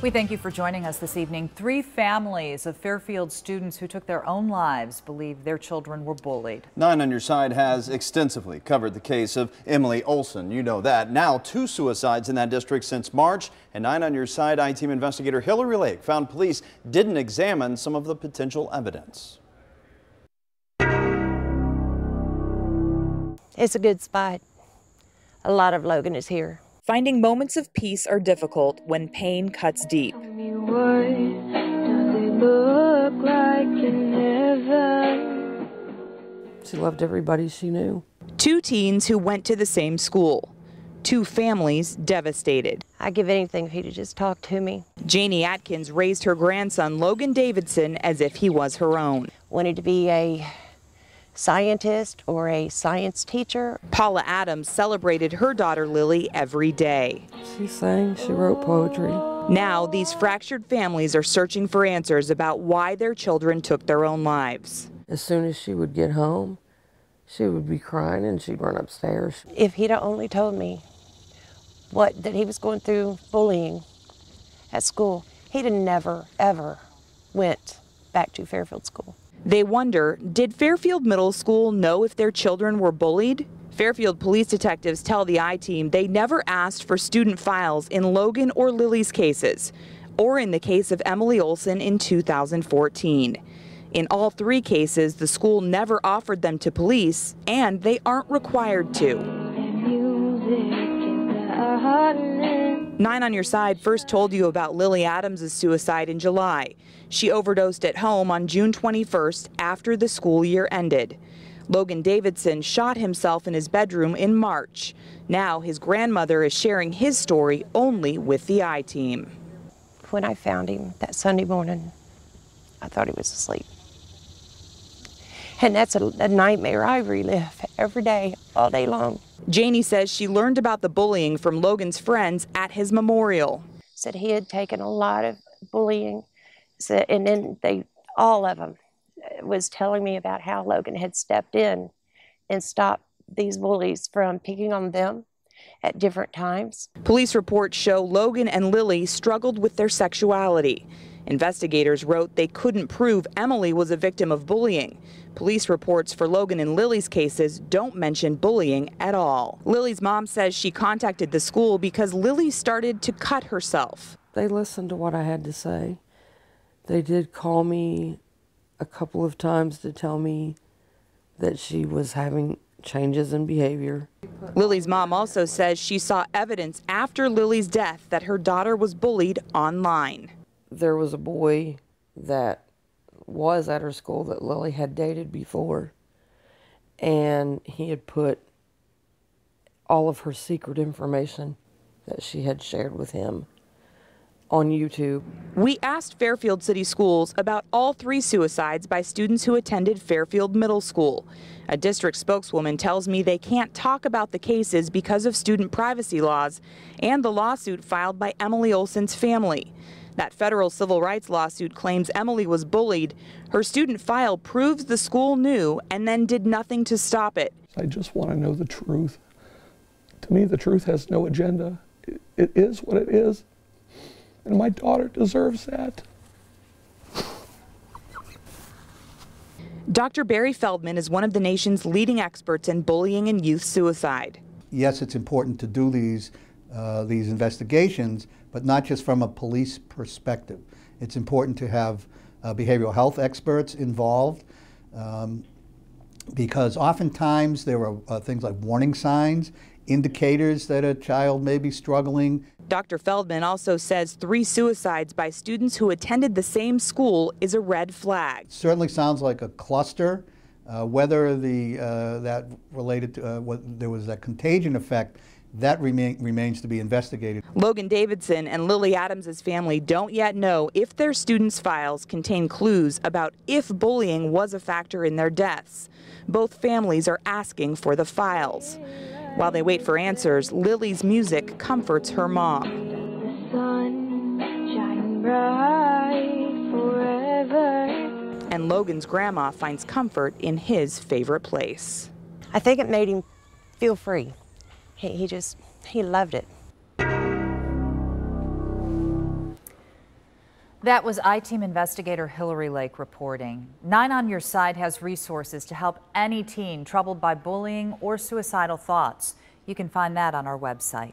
We thank you for joining us this evening. 3 families of Fairfield students who took their own lives believe their children were bullied. 9 on Your Side has extensively covered the case of Emilie Olsen. You know that. Now 2 suicides in that district since March, and 9 on Your Side I-Team investigator Hillary Lake found police didn't examine some of the potential evidence. It's a good spot. A lot of Logan is here. Finding moments of peace are difficult when pain cuts deep. She loved everybody she knew. 2 teens who went to the same school. 2 families devastated. I'd give anything if he'd just talk to me. Janie Atkins raised her grandson Logan Davidson as if he was her own. Wanted to be a scientist or a science teacher. Paula Adams celebrated her daughter Lily every day. She sang, she wrote poetry. Now these fractured families are searching for answers about why their children took their own lives. As soon as she would get home, she would be crying and she'd run upstairs. If he'd only told me that he was going through bullying at school, he'd have never, ever went back to Fairfield School. They wonder, did Fairfield Middle School know if their children were bullied? Fairfield police detectives tell the I-Team they never asked for student files in Logan or Lily's cases, or in the case of Emilie Olsen in 2014. In all 3 cases, the school never offered them to police, and they aren't required to. 9 on Your Side first told you about Lily Adams' suicide in July. She overdosed at home on June 21st after the school year ended. Logan Davidson shot himself in his bedroom in March. Now his grandmother is sharing his story only with the I-Team. When I found him that Sunday morning, I thought he was asleep. And that's a nightmare I relive every day, all day long. Janie says she learned about the bullying from Logan's friends at his memorial. Said he had taken a lot of bullying, and then all of them was telling me about how Logan had stepped in and stopped these bullies from picking on them at different times. Police reports show Logan and Lily struggled with their sexuality. Investigators wrote they couldn't prove Emilie was a victim of bullying. Police reports for Logan and Lily's cases don't mention bullying at all. Lily's mom says she contacted the school because Lily started to cut herself. They listened to what I had to say. They did call me a couple of times to tell me that she was having changes in behavior. Lily's mom also says she saw evidence after Lily's death that her daughter was bullied online. There was a boy that was at her school that Lily had dated before, and he had put all of her secret information that she had shared with him on YouTube. We asked Fairfield City Schools about all 3 suicides by students who attended Fairfield Middle School. A district spokeswoman tells me they can't talk about the cases because of student privacy laws and the lawsuit filed by Emilie Olsen's family. That federal civil rights lawsuit claims Emilie was bullied. Her student file proves the school knew and then did nothing to stop it. I just want to know the truth. To me, the truth has no agenda. It is what it is, and my daughter deserves that. Dr. Barry Feldman is one of the nation's leading experts in bullying and youth suicide. Yes, it's important to do these investigations, but not just from a police perspective. It's important to have behavioral health experts involved because oftentimes there are things like warning signs, indicators that a child may be struggling. Dr. Feldman also says 3 suicides by students who attended the same school is a red flag. It certainly sounds like a cluster. Whether that related to there was that contagion effect, that remains to be investigated. Logan Davidson and Lily Adams' family don't yet know if their students' files contain clues about if bullying was a factor in their deaths. Both families are asking for the files. While they wait for answers, Lily's music comforts her mom. The sun shine bright forever. And Logan's grandma finds comfort in his favorite place. I think it made him feel free. He loved it. That was I-Team investigator Hillary Lake reporting. 9 on Your Side has resources to help any teen troubled by bullying or suicidal thoughts. You can find that on our website.